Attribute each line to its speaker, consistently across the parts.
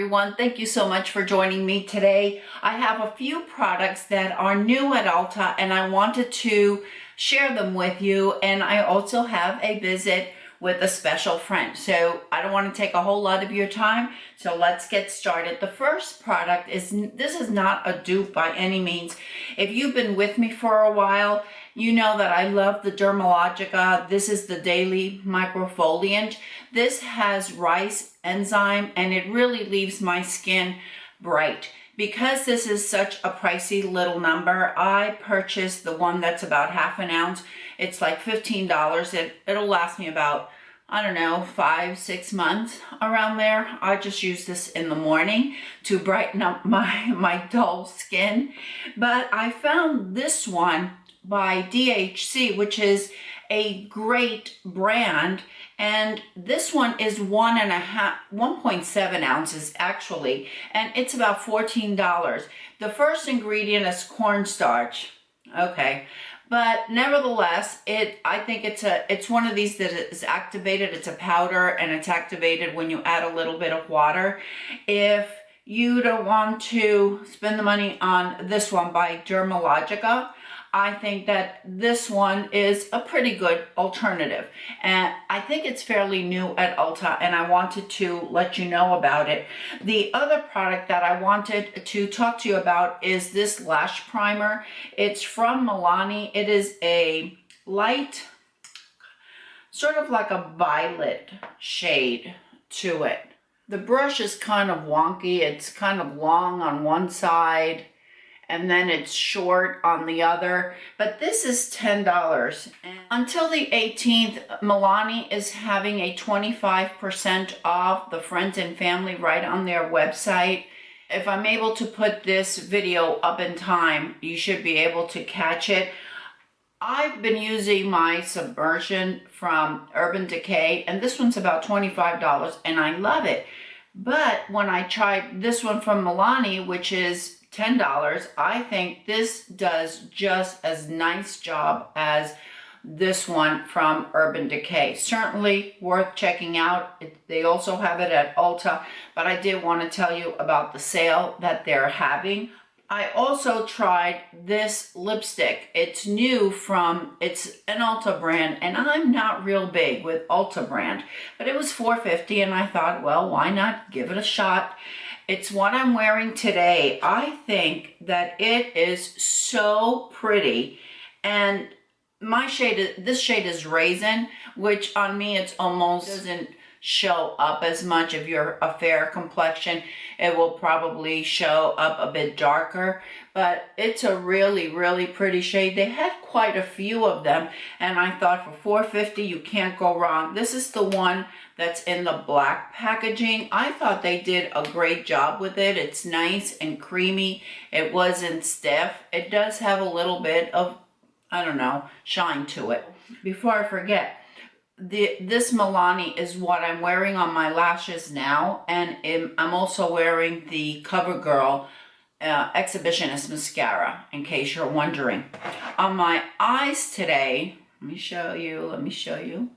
Speaker 1: everyone. Thank you so much for joining me today. I have a few products that are new at Ulta and I wanted to share them with you, and I also have a visit with a special friend. So I don't want to take a whole lot of your time, so let's get started. The first product is, this is not a dupe by any means. If you've been with me for a while, you know that I love the Dermalogica. This is the Daily Microfoliant. This has rice enzyme and it really leaves my skin bright. Because this is such a pricey little number, I purchased the one that's about half an ounce. It's like $15. It'll last me about, I don't know, 5-6 months around there. I just use this in the morning to brighten up my dull skin. But I found this one by DHC, which is a great brand, and this one is 1.7 ounces actually, and it's about $14. The first ingredient is cornstarch. Okay, but nevertheless, I think it's one of these that is activated. It's a powder and it's activated when you add a little bit of water. If you don't want to spend the money on this one by Dermalogica, I think that this one is a pretty good alternative, and I think it's fairly new at Ulta, and I wanted to let you know about it. The other product that I wanted to talk to you about is this lash primer. It's from Milani. It is a light, sort of like a violet shade to it. The brush is kind of wonky. It's kind of long on one side and then it's short on the other, but this is $10. And until the 18th, Milani is having a 25% off the friends and family right on their website. If I'm able to put this video up in time, you should be able to catch it. I've been using my Subversion from Urban Decay, and this one's about $25, and I love it. But when I tried this one from Milani, which is $10, I think this does just as nice job as this one from Urban Decay. Certainly worth checking out. They also have it at Ulta, but I did want to tell you about the sale that they're having. I also tried this lipstick. It's new it's an Ulta brand, and I'm not real big with Ulta brand, but it was $4.50 and I thought, well, why not give it a shot? It's what I'm wearing today. I think that it is so pretty, and this shade is Raisin, which on me it's almost doesn't show up as much. If you're a fair complexion, it will probably show up a bit darker, but it's a really, really pretty shade. They had quite a few of them, and I thought for $4.50 you can't go wrong. This is the one that's in the black packaging. I thought they did a great job with it. It's nice and creamy. It wasn't stiff. It does have a little bit of, I don't know, shine to it. Before I forget, this Milani is what I'm wearing on my lashes now, and I'm also wearing the CoverGirl Exhibitionist Mascara, in case you're wondering. On my eyes today, let me show you.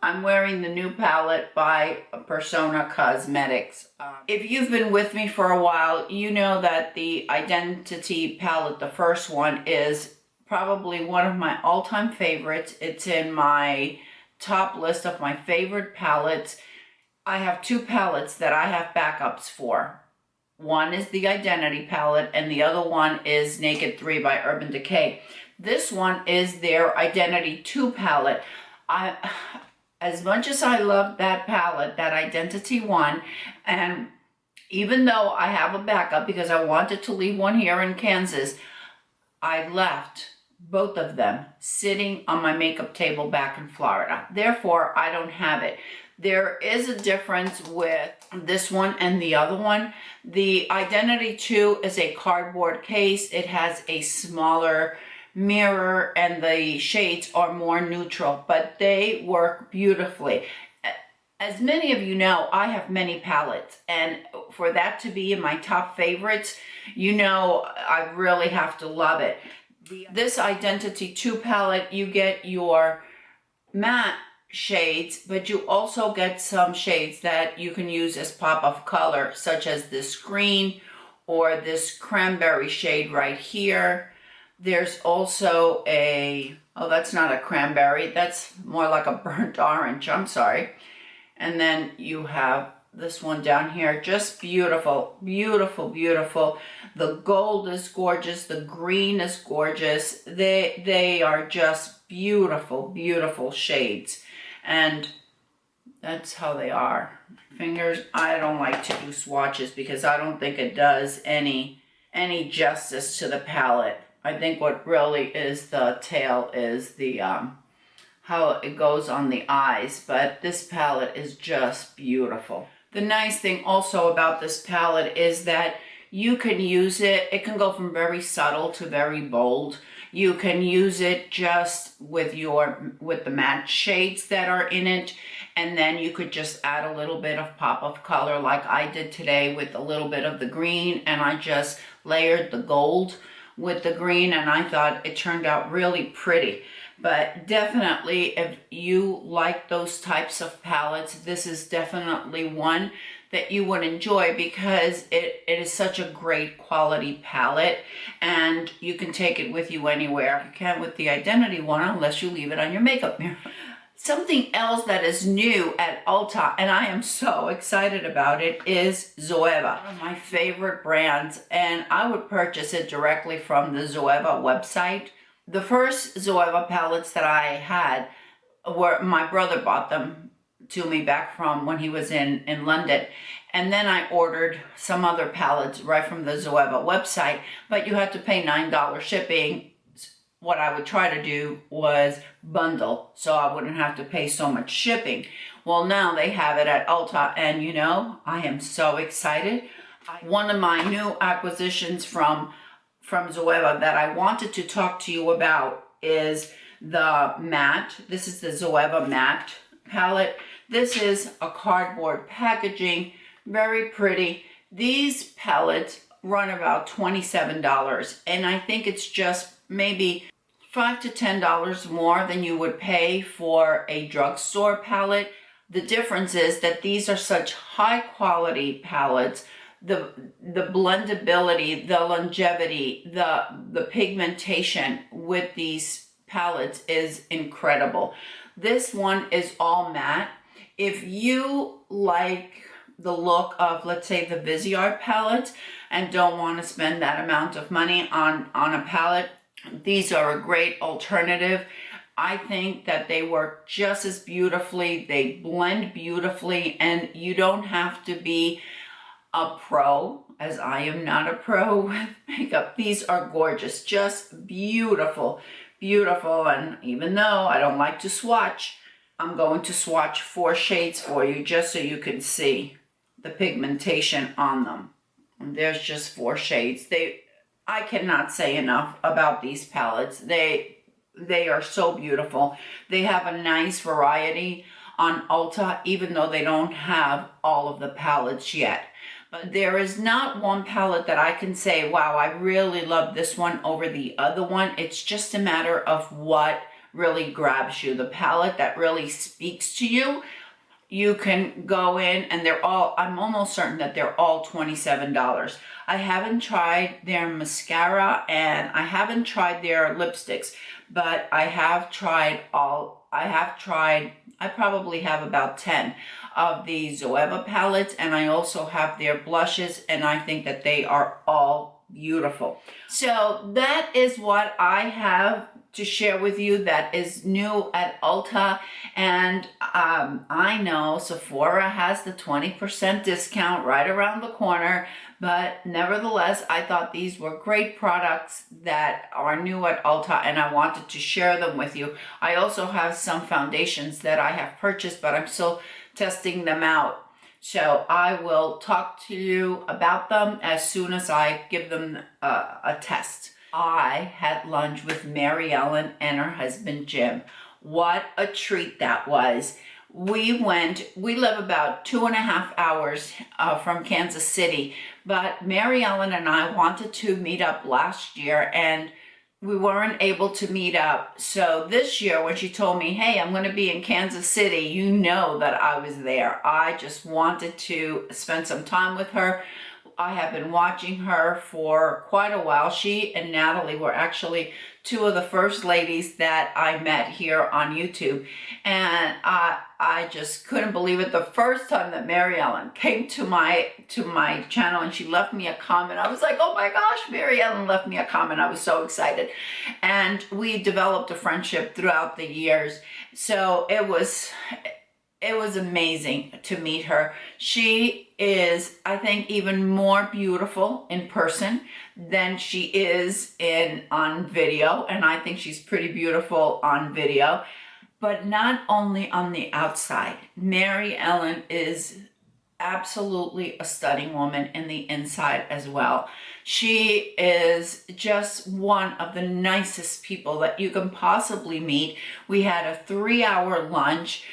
Speaker 1: I'm wearing the new palette by Persona Cosmetics. If you've been with me for a while, you know that the Identity palette, the first one, is probably one of my all-time favorites. It's in my top list of my favorite palettes. I have two palettes that I have backups for. One is the Identity palette and the other one is Naked 3 by Urban Decay. This one is their Identity 2 palette. As much as I love that palette, that Identity 1, and even though I have a backup because I wanted to leave one here in Kansas, I left both of them sitting on my makeup table back in Florida. Therefore, I don't have it. There is a difference with this one and the other one. The Identity 2 is a cardboard case. It has a smaller mirror and the shades are more neutral, but they work beautifully. As many of you know, I have many palettes, and for that to be in my top favorites, you know I really have to love it. This Identity 2 palette, you get your matte shades, but you also get some shades that you can use as pop of color, such as this green or this cranberry shade right here. There's also a, oh, that's not a cranberry, that's more like a burnt orange, I'm sorry. And then you have this one down here, just beautiful, beautiful, beautiful. The gold is gorgeous, the green is gorgeous. They are just beautiful, beautiful shades. And that's how they are. Fingers, I don't like to do swatches because I don't think it does any justice to the palette. I think what really is the tail is the how it goes on the eyes, but this palette is just beautiful. The nice thing also about this palette is that you can use it, it can go from very subtle to very bold. You can use it just with the matte shades that are in it, and then you could just add a little bit of pop of color like I did today with a little bit of the green, and I just layered the gold with the green, and I thought it turned out really pretty. But definitely, if you like those types of palettes, this is definitely one that you would enjoy because it is such a great quality palette, and you can take it with you anywhere. You can't with the Identity one unless you leave it on your makeup mirror. Something else that is new at Ulta, and I am so excited about it, is Zoeva. One of my favorite brands, and I would purchase it directly from the Zoeva website. The first Zoeva palettes that I had were, my brother bought them to me back from when he was in London. And then I ordered some other palettes right from the Zoeva website, but you had to pay $9 shipping. What I would try to do was bundle so I wouldn't have to pay so much shipping. Well, now they have it at Ulta, and you know, I am so excited. One of my new acquisitions from Zoeva that I wanted to talk to you about is the matte. This is the Zoeva matte palette. This is a cardboard packaging, very pretty. These palettes run about $27, and I think it's just maybe $5 to $10 more than you would pay for a drugstore palette. The difference is that these are such high quality palettes. The blendability, the longevity, the pigmentation with these palettes is incredible. This one is all matte. If you like the look of, let's say, the Viseart palette and don't want to spend that amount of money on a palette, these are a great alternative. I think that they work just as beautifully, they blend beautifully, and you don't have to be a pro, as I am not a pro with makeup. These are gorgeous, just beautiful, beautiful. And even though I don't like to swatch, I'm going to swatch 4 shades for you just so you can see the pigmentation on them. And there's just 4 shades. I cannot say enough about these palettes. They are so beautiful. They have a nice variety on Ulta, even though they don't have all of the palettes yet. But there is not one palette that I can say, wow, I really love this one over the other one. It's just a matter of what really grabs you. The palette that really speaks to you, you can go in and they're all, I'm almost certain that they're all $27. I haven't tried their mascara and I haven't tried their lipsticks, but I probably have about 10 of the Zoeva palettes, and I also have their blushes, and I think that they are all beautiful. So that is what I have to share with you that is new at Ulta. And I know Sephora has the 20% discount right around the corner, but nevertheless, I thought these were great products that are new at Ulta, and I wanted to share them with you. I also have some foundations that I have purchased, but I'm still testing them out. So I will talk to you about them as soon as I give them a test. I had lunch with Mary Ellen and her husband Jim. What a treat that was. We live about 2.5 hours from Kansas City, but Mary Ellen and I wanted to meet up last year, and we weren't able to meet up. So this year when she told me, hey, I'm going to be in Kansas City, you know that I was there. I just wanted to spend some time with her. I have been watching her for quite a while. She and Natalie were actually two of the first ladies that I met here on YouTube. And I just couldn't believe it. The first time that Mary Ellen came to my channel and she left me a comment, I was like, oh my gosh, Mary Ellen left me a comment. I was so excited. And we developed a friendship throughout the years. So it was amazing to meet her. She is, I think, even more beautiful in person than she is on video. And I think she's pretty beautiful on video. But not only on the outside. Mary Ellen is absolutely a stunning woman in the inside as well. She is just one of the nicest people that you can possibly meet. We had a 3-hour lunch.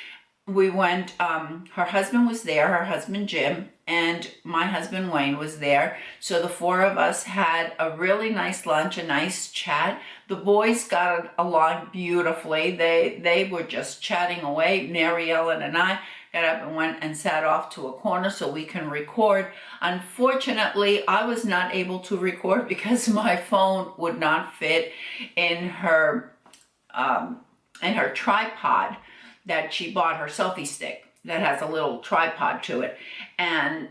Speaker 1: We went, her husband was there, her husband Jim, and my husband Wayne was there. So the four of us had a really nice lunch, a nice chat. The boys got along beautifully. They were just chatting away. Mary Ellen and I got up and went and sat off to a corner so we can record. Unfortunately, I was not able to record because my phone would not fit in her tripod that she bought, her selfie stick that has a little tripod to it. And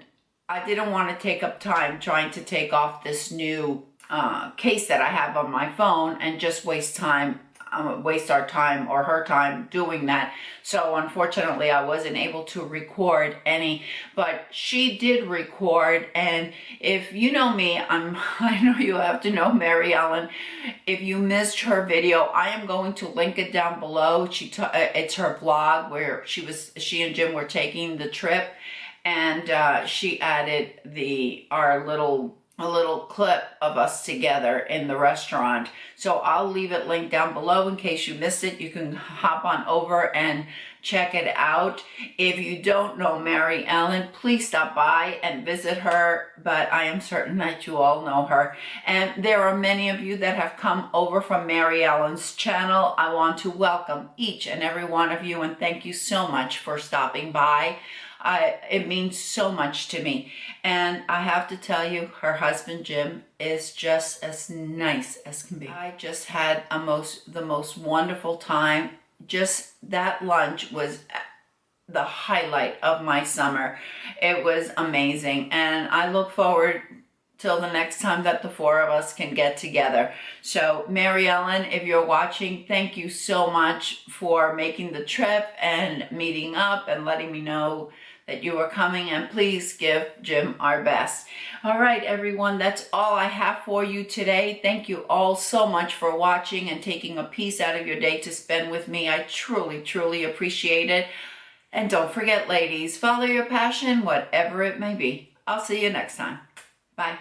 Speaker 1: I didn't want to take up time trying to take off this new case that I have on my phone and just waste our time or her time doing that. So unfortunately I wasn't able to record any, but she did record. And if you know me, I know you have to know Mary Ellen. If you missed her video, I am going to link it down below. It's her vlog where she and Jim were taking the trip, and she added a little clip of us together in the restaurant. So I'll leave it linked down below in case you missed it. You can hop on over and check it out. If you don't know Mary Ellen, please stop by and visit her, but I am certain that you all know her. And there are many of you that have come over from Mary Ellen's channel. I want to welcome each and every one of you and thank you so much for stopping by. It means so much to me. And I have to tell you, her husband Jim is just as nice as can be. I just had the most wonderful time. Just that lunch was the highlight of my summer. It was amazing. And I look forward till the next time that the four of us can get together. So Mary Ellen, if you're watching, thank you so much for making the trip and meeting up and letting me know that you are coming, and please give Jim our best. All right, everyone, that's all I have for you today. Thank you all so much for watching and taking a piece out of your day to spend with me. I truly, truly appreciate it. And don't forget, ladies, follow your passion, whatever it may be. I'll see you next time. Bye.